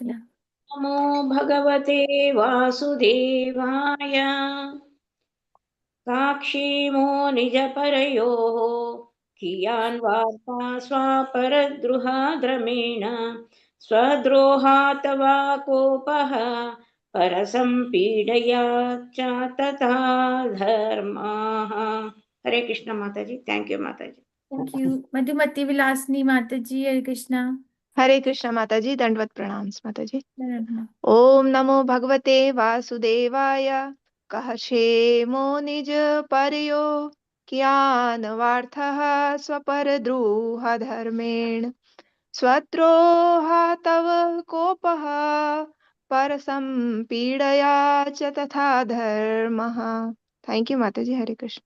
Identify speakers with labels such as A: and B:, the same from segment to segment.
A: नमो भगवते वासुदेवाय साक्षीमो निजपरयोः कियान् वार्ता स्वापरद्रुहाद्रमेण स्वद्रोहात् वा कोपः परसंपीडया च तथा धर्माः. हरे कृष्ण माताजी. थैंक यू माताजी.
B: Thank you. Madhumati Vilasni Mataji, Hare Krishna.
C: हरे कृष्ण माताजी, दंडवत प्रणाम माताजी।
B: Dhanavad.
C: ओम नमो भगवते वासुदेवाय कहशेमो निज परयो कियान वार्थः स्वपरद्रुह धर्मेण स्वद्रोहा तव कोपः परसंपीडया च तथा धर्मः। थैंक यू माताजी। हरे Krishna.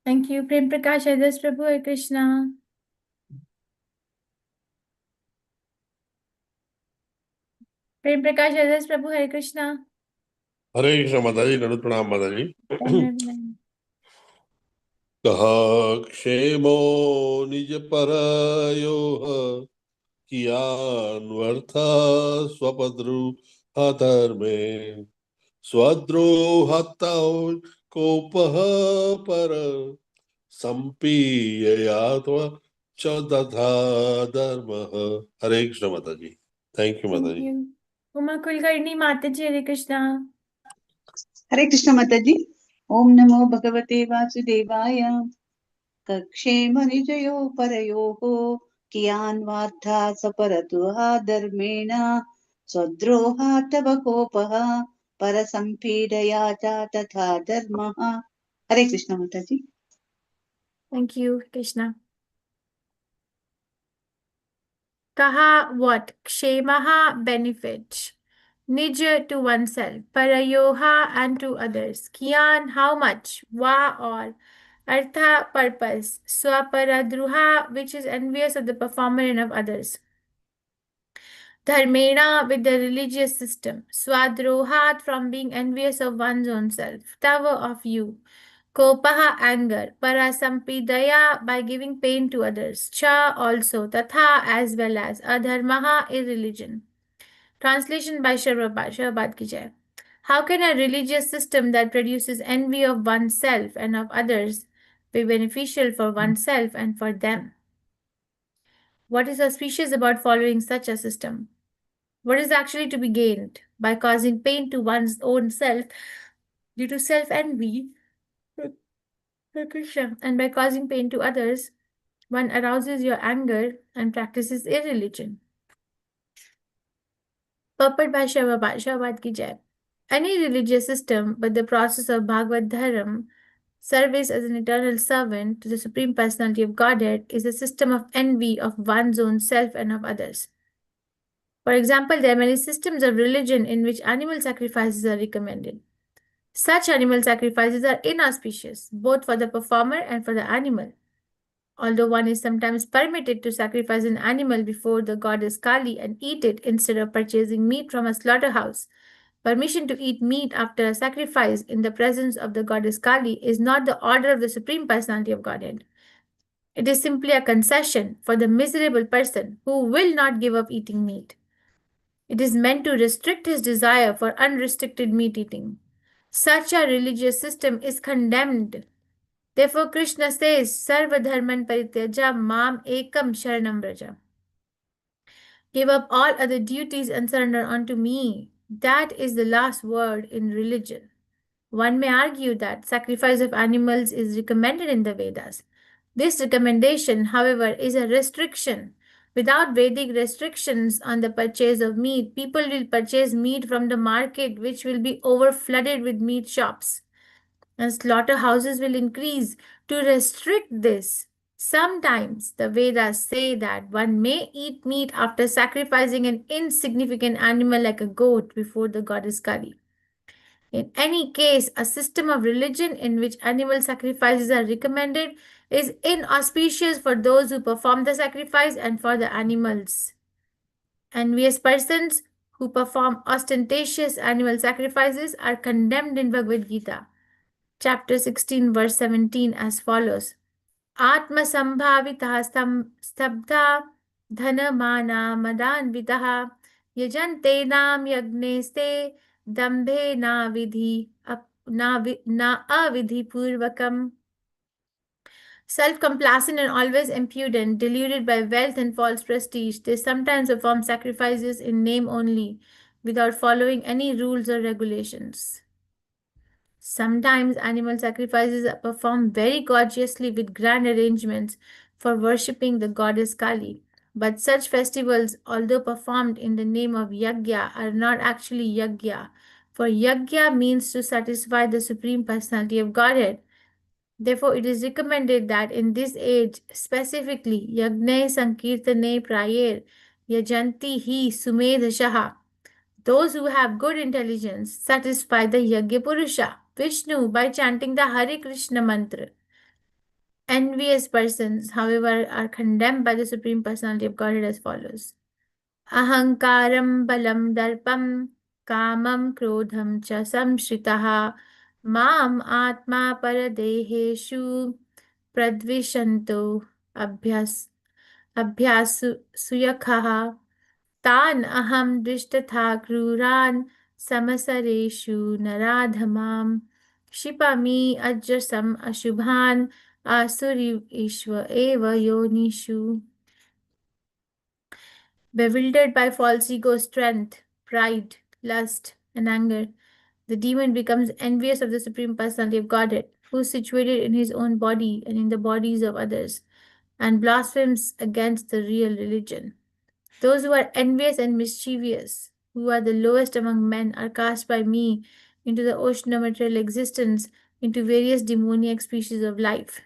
B: Thank you. Prem Prakash Adas Prabhu, Hare Krishna. Prem Prakash Adas Prabhu, Hare Krishna.
D: हरे कृष्ण माताजी, दंडवत प्रणाम माताजी।
B: Dhanavad.
D: कहा क्षेमो निज परयो कियान्वर्थ स्वपद्रुह धर्मे स्वद्रोहतौ कोपः पर संपीययात्वा च तथा धर्मः। हरे कृष्ण माताजी। थैंक यू
B: Thank
D: माताजी।
B: you. Uma Kulkarni Mataji, Hare Krishna.
E: हरे कृष्ण माताजी। ओम नमो भगवते वासुदेवाय कक्षेम निजयो परयोः कियान् वार्ता सपरद्रुहा धर्मेण स्वद्रोहात् तव कोपः परसंपीडया च तथा धर्मः। हरे कृष्ण माताजी।
B: Thank you, Krishna. Kaha what? Kshemaha benefit. Nija to oneself. Parayoha and to others. Kiyan how much? Va or. Artha purpose. Swaparadruha which is envious of the performer and of others. Dharmena with the religious system. Swadrohat from being envious of one's own self. Tava of you. Kopaha anger. Parasampidaya by giving pain to others. Cha also. Tatha as well as. Adharmaha irreligion. Translation by Shabad ki jai. How can a religious system that produces envy of oneself and of others be beneficial for oneself and for them? What is auspicious about following such a system? What is actually to be gained by causing pain to one's own self due to self-envy and by causing pain to others, one arouses your anger and practices irreligion. Purport by Shabad ki jai. Any religious system but the process of Bhagavad Dharam, service as an eternal servant to the Supreme Personality of Godhead, is a system of envy of one's own self and of others. For example, there are many systems of religion in which animal sacrifices are recommended. Such animal sacrifices are inauspicious, both for the performer and for the animal. Although one is sometimes permitted to sacrifice an animal before the goddess Kali and eat it instead of purchasing meat from a slaughterhouse, permission to eat meat after a sacrifice in the presence of the goddess Kali is not the order of the Supreme Personality of Godhead. It is simply a concession for the miserable person who will not give up eating meat. It is meant to restrict his desire for unrestricted meat eating. Such a religious system is condemned. Therefore, Krishna says, Sarva dharman parityaja mam ekam sharanam vraja. Give up all other duties and surrender unto me. That is the last word in religion. One may argue that sacrifice of animals is recommended in the Vedas. This recommendation, however, is a restriction. Without Vedic restrictions on the purchase of meat, people will purchase meat from the market, which will be overflooded with meat shops. And slaughterhouses will increase. To restrict this, sometimes the Vedas say that one may eat meat after sacrificing an insignificant animal like a goat before the goddess Kali. In any case, a system of religion in which animal sacrifices are recommended is inauspicious for those who perform the sacrifice and for the animals. Envious persons who perform ostentatious animal sacrifices are condemned in Bhagavad Gita, chapter 16, verse 17 as follows. Atma sambhavitah stabdha dhanamana madanvitah यजन्तेनाम यज्ञेस्ते दम्भे na avidhi purvakam. Self-complacent and always impudent, deluded by wealth and false prestige, they sometimes perform sacrifices in name only, without following any rules or regulations. Sometimes animal sacrifices are performed very gorgeously with grand arrangements for worshipping the goddess Kali. But such festivals, although performed in the name of yajna, are not actually yajna, for yajna means to satisfy the Supreme Personality of Godhead. Therefore, it is recommended that in this age, specifically, Yagne Sankirtane Prayer, Yajanti Hi Sumedhashaha, those who have good intelligence satisfy the Yagya Purusha, Vishnu, by chanting the Hare Krishna mantra. Envious persons, however, are condemned by the Supreme Personality of Godhead as follows. Ahankaram balam darpam kamam krodham cha samshritaha mam atma paradeheshu pradvishanto abhyasu suyakhaha तान अहम दृष्टथा क्रूरान समसरेषु नराधमाम क्षिपामि अजसम अशुभान आसुरीष्व एव योनिषु. Bewildered by false ego strength, pride, lust, and anger, the demon becomes envious of the Supreme Personality of Godhead, who is situated in his own body and in the bodies of others, and blasphemes against the real religion. Those who are envious and mischievous, who are the lowest among men, are cast by me into the ocean of material existence, into various demoniac species of life.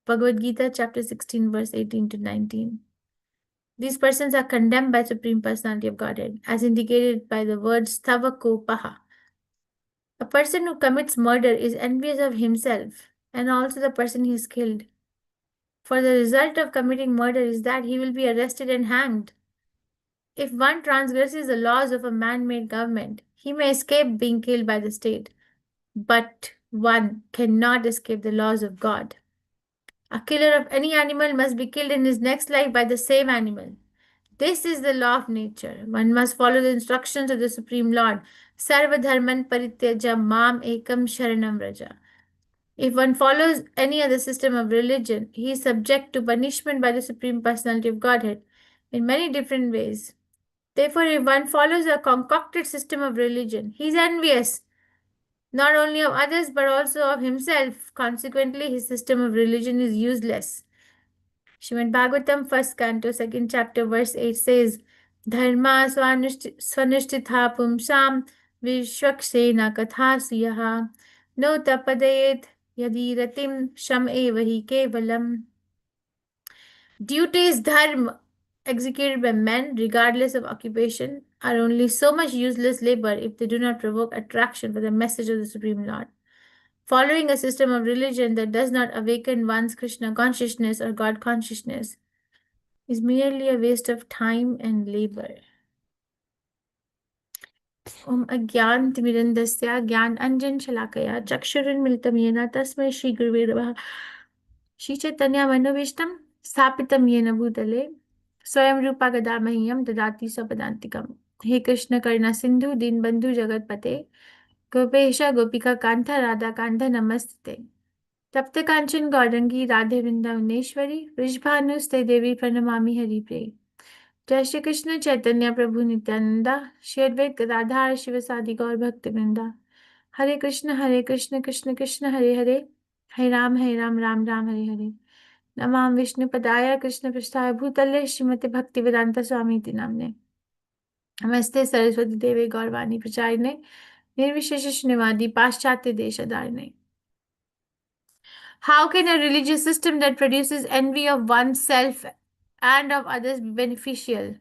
B: Bhagavad Gita, chapter 16, verse 18 to 19. These persons are condemned by Supreme Personality of Godhead, as indicated by the words Tavakopaha. A person who commits murder is envious of himself and also the person he has killed. For the result of committing murder is that he will be arrested and hanged. If one transgresses the laws of a man-made government, he may escape being killed by the state, but one cannot escape the laws of God. A killer of any animal must be killed in his next life by the same animal. This is the law of nature. One must follow the instructions of the Supreme Lord. Sarva dharman parityaja mam ekam sharanam vraja. If one follows any other system of religion, he is subject to punishment by the Supreme Personality of Godhead in many different ways. Therefore, if one follows a concocted system of religion, he is envious, not only of others but also of himself. Consequently, his system of religion is useless. Srimad Bhagavatam, 1st canto, 2nd chapter, verse 8 says, Dharma swanishtitha pumsam vishwaksena kathasuyaha no tapadayet yadi ratim sham evahi kevalam. Duties dharma executed by men, regardless of occupation, are only so much useless labor if they do not provoke attraction for the message of the Supreme Lord. Following a system of religion that does not awaken one's Krishna consciousness or God consciousness is merely a waste of time and labor. Om Agyan Timirandasya Gyan Anjan Shalakaya Chakshurin Militam Yena Tasmai Shri Guruve Namaha Shri Chaitanya Manavishtam Sthapitam Yena Bhutale Swayam Rupa Gadamahyam Dadati Sapadantikam. He Krishna Karna Sindhu Din Bandhu Jagat Pate Gopesha Gopika Kantha Radha Kantha Namastite. तप्त कांचन गौरंगी राधे वृंदावनेश्वरी वृषभानुस्ते देवी प्रणमामि हरिप्रिय. जय श्री कृष्ण चैतन्य प्रभु नित्यानंदा श्री अद्वैत गदाधर शिवसादि गौर भक्तवृंदा. हरे कृष्ण कृष्ण कृष्ण हरे हरे हरे राम राम राम हरे हरे. नमामि विष्णु पदाय कृष्ण पृष्ठाय भूतले श्रीमते भक्ति वेदांत स्वामी इति नाम्ने. नमस्ते सरस्वती देवे गौरवाणी प्रचारिणे निर्विशेष शून्यवादी पाश्चात्य देशधारिणे. How can a religious system that produces envy of oneself and of others be beneficial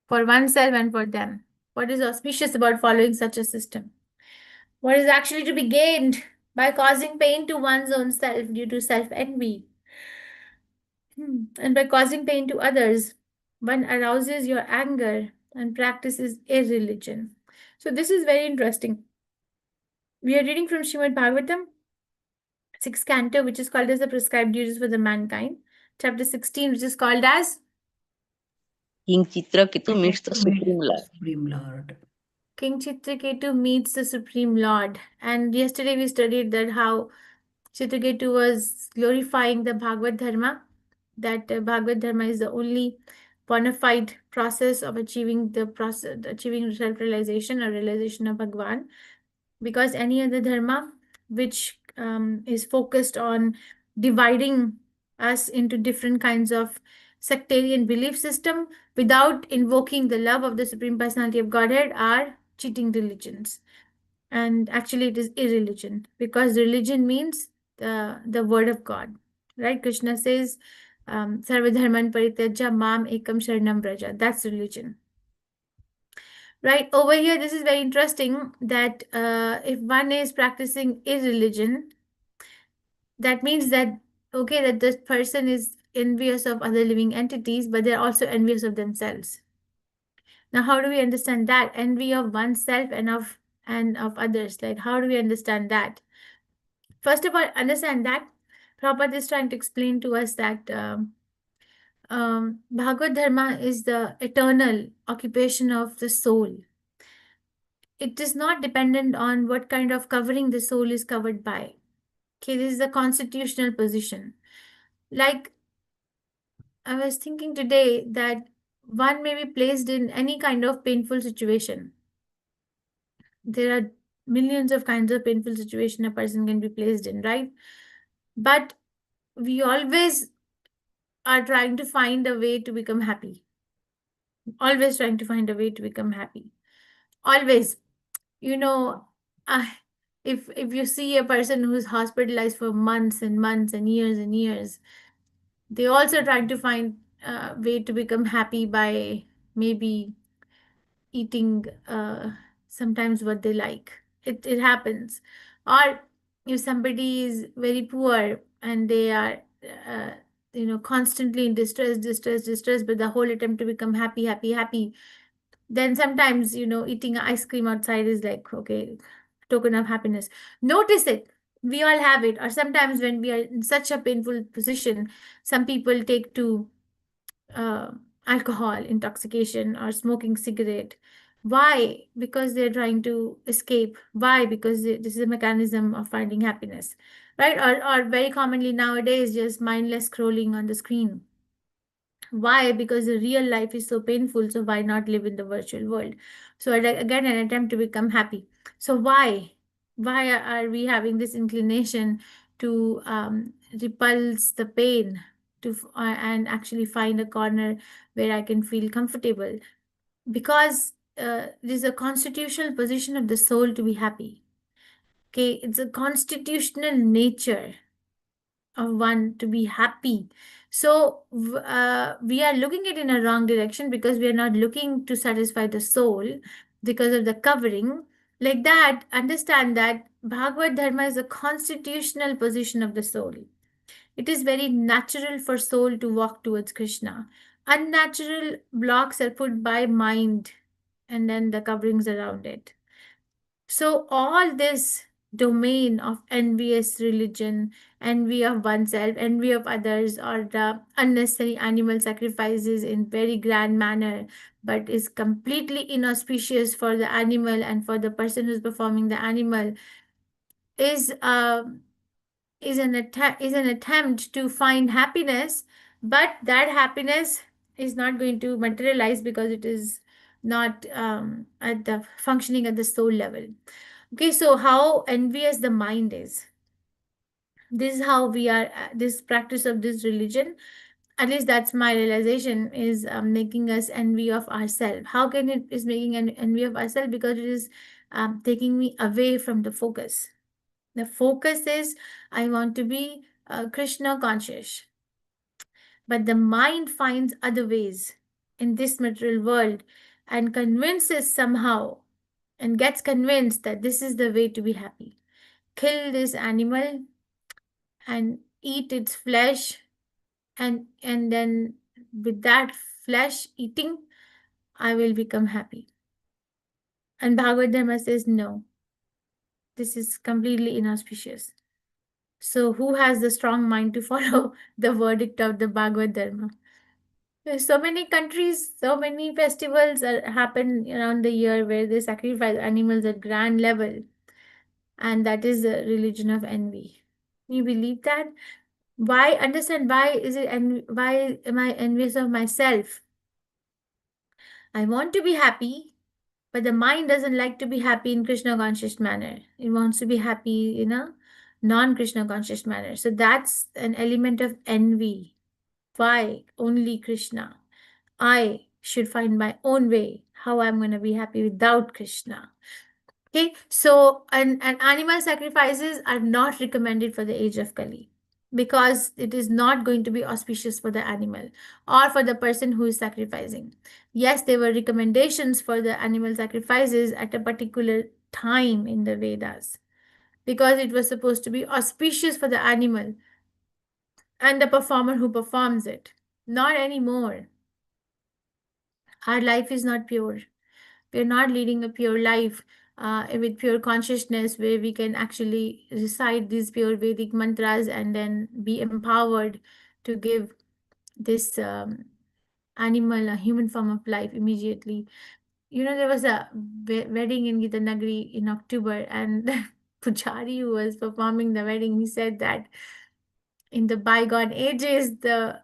B: for oneself and for them? What is auspicious about following such a system? What is actually to be gained by causing pain to one's own self due to self-envy? And by causing pain to others, one arouses your anger and practices irreligion. So this is very interesting. We are reading from Srimad Bhagavatam, 6th canto, which is called as the prescribed duties for the mankind. Chapter 16, which is called as
F: King Chitraketu meets the Supreme Lord.
G: Supreme Lord.
B: King Chitraketu meets the Supreme Lord. And yesterday we studied that how Chitraketu was glorifying the Bhagavad Dharma, that Bhagavad Dharma is the only bona fide process of achieving self-realization or realization of Bhagwan, because any other dharma which is focused on dividing us into different kinds of sectarian belief system without invoking the love of the Supreme Personality of Godhead are cheating religions. And actually it is irreligion, because religion means the word of God, right? Krishna says, Sarva dharman parityaja mam ekam sharanam braja. That's religion. Right, over here, this is very interesting that if one is practicing irreligion, that means that, okay, that this person is envious of other living entities, but they're also envious of themselves. Now, how do we understand that? Envy of oneself and of others. Like, how do we understand that? First of all, understand that Prabhupada is trying to explain to us that Bhagavad Dharma is the eternal occupation of the soul. It is not dependent on what kind of covering the soul is covered by. Okay, this is the constitutional position. Like, I was thinking today that one may be placed in any kind of painful situation. There are millions of kinds of painful situation a person can be placed in, right? But we always are trying to find a way to become happy. Always trying to find a way to become happy. Always. You know, if you see a person who's hospitalized for months and months and years, they also try to find a way to become happy by maybe eating sometimes what they like. It happens. Or if somebody is very poor and they are constantly in distress, but the whole attempt to become happy, then sometimes eating ice cream outside is like, okay, token of happiness. Notice it. We all have it. Or sometimes when we are in such a painful position, some people take to alcohol intoxication or smoking cigarette. Why? Because they're trying to escape. Why? Because this is a mechanism of finding happiness, right? Or very commonly nowadays, just mindless scrolling on the screen. Why? Because the real life is so painful, so why not live in the virtual world? So again, an attempt to become happy. So why are we having this inclination to repulse the pain and actually find a corner where I can feel comfortable? Because it is a constitutional position of the soul to be happy. Okay, it's a constitutional nature of one to be happy. So we are looking at it in a wrong direction, because we are not looking to satisfy the soul because of the covering. Like that, understand that Bhagavad Dharma is a constitutional position of the soul. It is very natural for soul to walk towards Krishna. Unnatural blocks are put by mind and then the coverings around it. So all this domain of envious religion, envy of oneself, envy of others, or the unnecessary animal sacrifices in very grand manner, but is completely inauspicious for the animal and for the person who's performing the animal, is an attempt to find happiness, but that happiness is not going to materialize because it is not at the functioning at the soul level. Okay, so how envious the mind is. This is how we are, this practice of this religion, at least that's my realization, is making us envy of ourselves. How can it is making an envy of ourselves? Because it is taking me away from the focus. The focus is, I want to be Krishna conscious. But the mind finds other ways in this material world and convinces somehow and gets convinced that this is the way to be happy. Kill this animal and eat its flesh, and then with that flesh eating, I will become happy. And Bhagavad Dharma says, no, this is completely inauspicious. So who has the strong mind to follow the verdict of the Bhagavad Dharma? There's so many countries, so many festivals happen around the year where they sacrifice animals at grand level, and that is the religion of envy. You believe that? Why? Understand why is it and why am I envious of myself? I want to be happy, but the mind doesn't like to be happy in Krishna conscious manner. It wants to be happy in a non-Krishna conscious manner. So that's an element of envy. Why only Krishna? I should find my own way how I'm going to be happy without Krishna. Okay, so and animal sacrifices are not recommended for the age of Kali because it is not going to be auspicious for the animal or for the person who is sacrificing. Yes, there were recommendations for the animal sacrifices at a particular time in the Vedas because it was supposed to be auspicious for the animal and the performer who performs it. Not anymore. Our life is not pure. We're not leading a pure life with pure consciousness where we can actually recite these pure Vedic mantras and then be empowered to give this animal a human form of life immediately. You know, there was a wedding in Gita Nagari in October, and the Pujari who was performing the wedding, he said that in the bygone ages, the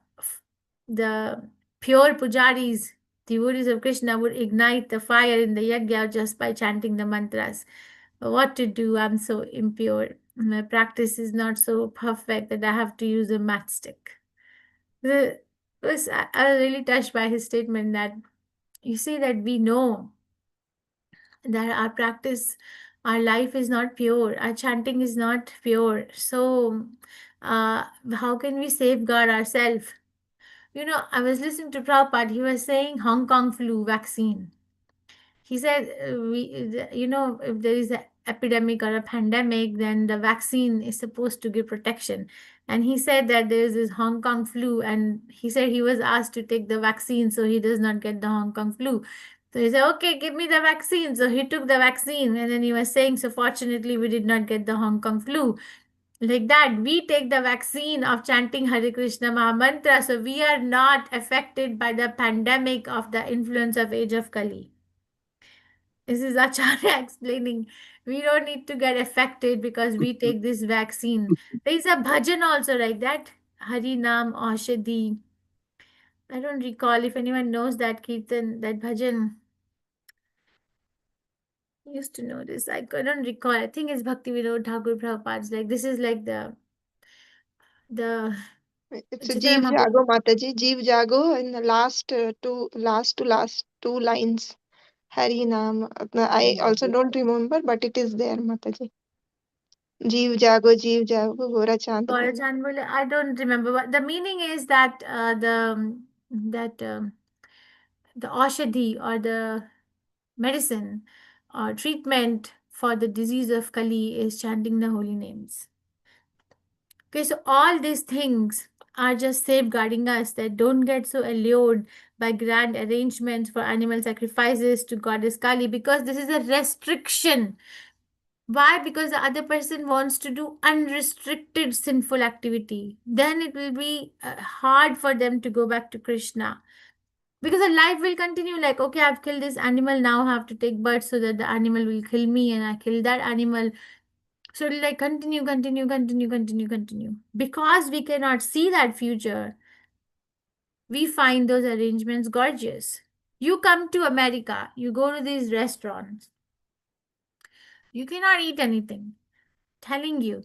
B: pure pujaris, devotees of Krishna, would ignite the fire in the yajna just by chanting the mantras. What to do? I'm so impure. My practice is not so perfect that I have to use a matchstick. I was really touched by his statement that you see that we know that our practice, our life is not pure, our chanting is not pure. So, how can we safeguard ourselves? You know, I was listening to Prabhupada, he was saying Hong Kong flu vaccine. He said, if there is an epidemic or a pandemic, then the vaccine is supposed to give protection. And he said that there is this Hong Kong flu, and he said he was asked to take the vaccine so he does not get the Hong Kong flu. So he said, okay, give me the vaccine. So he took the vaccine, and then he was saying, so fortunately, we did not get the Hong Kong flu. Like that, we take the vaccine of chanting Hare Krishna Mahamantra, so we are not affected by the pandemic of the influence of age of Kali. This is Acharya explaining. We don't need to get affected because we take this vaccine. There is a bhajan also like that. Hari Nam Aushadhi. I don't recall if anyone knows that Kirtan, that bhajan. I used to know this. I couldn't recall. I think it's Bhakti Vinod Thakur Prabhupada's. Like this is like the
C: It's a
B: Chaitanya
C: Jeev
B: Mahaprabhu.
C: Jago, Mataji. Jeev Jago in the last two lines. Hari Nam. I also don't remember, but it is there, Mataji. Jeev Jago, Gora Chand
B: Gaura
C: Bole.
B: Chand Bole, I don't remember. But the meaning is that the aushadhi or the medicine or treatment for the disease of Kali is chanting the holy names. Okay, so all these things are just safeguarding us that don't get so allured by grand arrangements for animal sacrifices to goddess Kali because this is a restriction. Why? Because the other person wants to do unrestricted sinful activity. Then it will be hard for them to go back to Krishna. Because the life will continue like, okay, I've killed this animal, now I have to take birth so that the animal will kill me and I kill that animal. So it'll like continue, continue, continue, continue, continue. Because we cannot see that future, we find those arrangements gorgeous. You come to America, you go to these restaurants, you cannot eat anything. Telling you.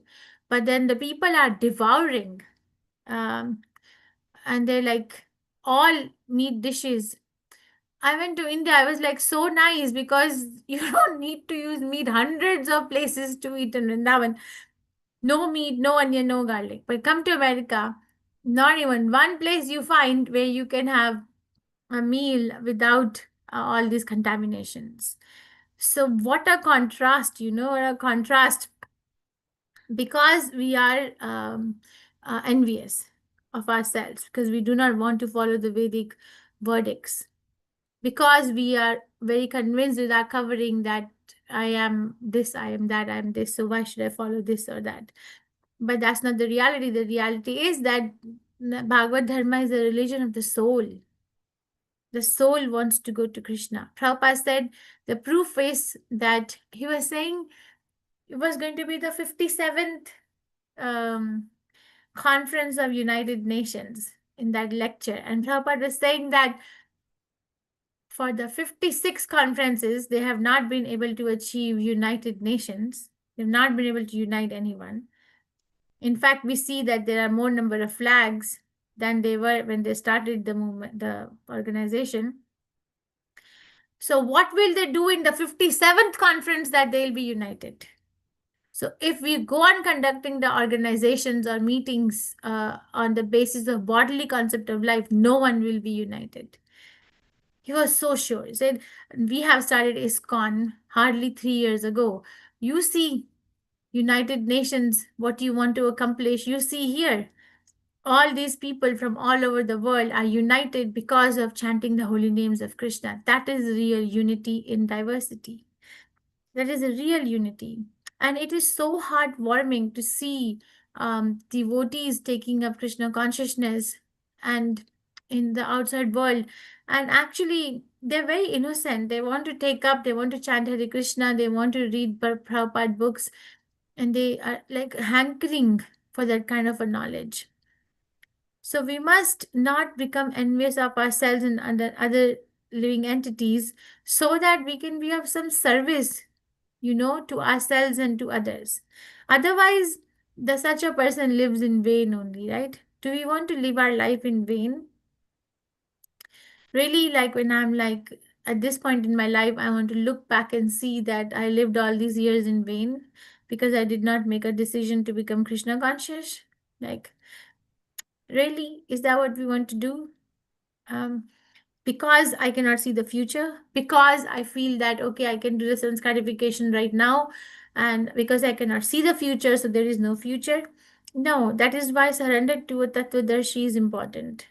B: But then the people are devouring. Um, and they're like all meat dishes. I went to India. I was like so nice because you don't need to use meat. Hundreds of places to eat in Vrindavan. No meat, no onion, no garlic. But come to America, not even one place you find where you can have a meal without all these contaminations. So what a contrast, what a contrast because we are envious of ourselves because we do not want to follow the Vedic verdicts because we are very convinced with our covering that I am this, I am that, I am this, so why should I follow this or that? But that's not the reality. The reality is that Bhagavad Dharma is the religion of the soul. The soul wants to go to Krishna. Prabhupada said the proof is that he was saying it was going to be the 57th Conference of United Nations in that lecture. And Prabhupada was saying that for the 56 conferences, they have not been able to achieve United Nations. They've not been able to unite anyone. In fact, we see that there are more number of flags than they were when they started the movement, the organization. So what will they do in the 57th conference that they'll be united? So if we go on conducting the organizations or meetings on the basis of bodily concept of life, no one will be united. He was so sure. He said, we have started ISKCON hardly 3 years ago. You see United Nations, what you want to accomplish, you see here. All these people from all over the world are united because of chanting the holy names of Krishna. That is real unity in diversity. That is a real unity. And it is so heartwarming to see devotees taking up Krishna consciousness and in the outside world. And actually, they're very innocent. They want to take up, they want to chant Hare Krishna, they want to read Prabhupada books, and they are like hankering for that kind of a knowledge. So we must not become envious of ourselves and other living entities so that we can be of some service, to ourselves and to others. Otherwise, such a person lives in vain only, right? Do we want to live our life in vain? Really, like when I'm like at this point in my life, I want to look back and see that I lived all these years in vain because I did not make a decision to become Krishna conscious. Like, really, is that what we want to do? Because I cannot see the future, because I feel that, okay, I can do the sense gratification right now, and because I cannot see the future, so there is no future. No, that is why surrender to a Tattvadarshi is important.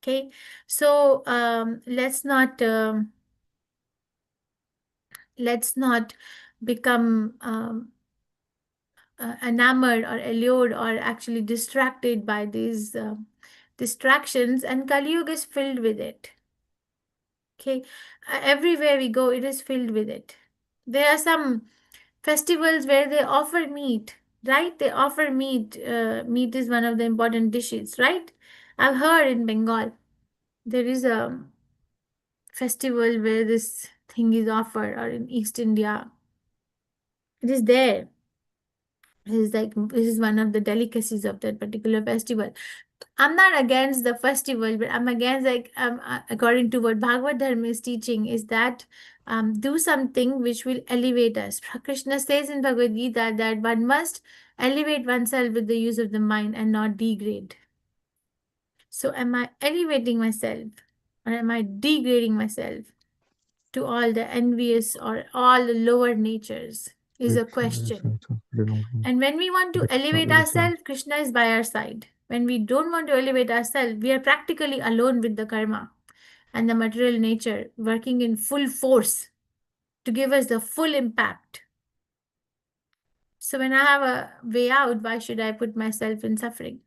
B: Okay, so let's not become enamored or allured or actually distracted by these distractions, and Kali Yuga is filled with it. Okay, everywhere we go, it is filled with it. There are some festivals where they offer meat, right? They offer meat. Meat is one of the important dishes, right? I've heard in Bengal there is a festival where this thing is offered, or in East India, it is there. This is one of the delicacies of that particular festival. I'm not against the festival, but I'm against, according to what Bhagavad Dharma is teaching, is that do something which will elevate us. Krishna says in Bhagavad Gita that one must elevate oneself with the use of the mind and not degrade. So am I elevating myself, or am I degrading myself to all the envious or all the lower natures is a question. And when we want to elevate ourselves, Krishna is by our side. When we don't want to elevate ourselves, we are practically alone with the karma and the material nature working in full force to give us the full impact. So when I have a way out, why should I put myself in suffering?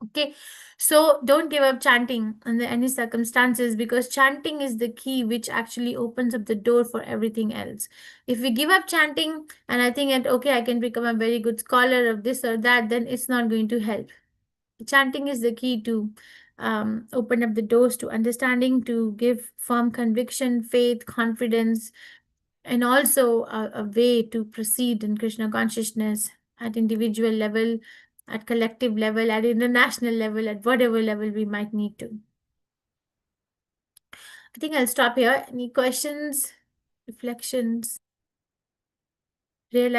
B: Okay, so don't give up chanting under any circumstances, because chanting is the key which actually opens up the door for everything else. If we give up chanting and I think that, okay, I can become a very good scholar of this or that, then it's not going to help. Chanting is the key to open up the doors to understanding, to give firm conviction, faith, confidence, and also a way to proceed in Krishna consciousness at individual level, at collective level, at international level, at whatever level we might need to. I think I'll stop here. Any questions, reflections, realize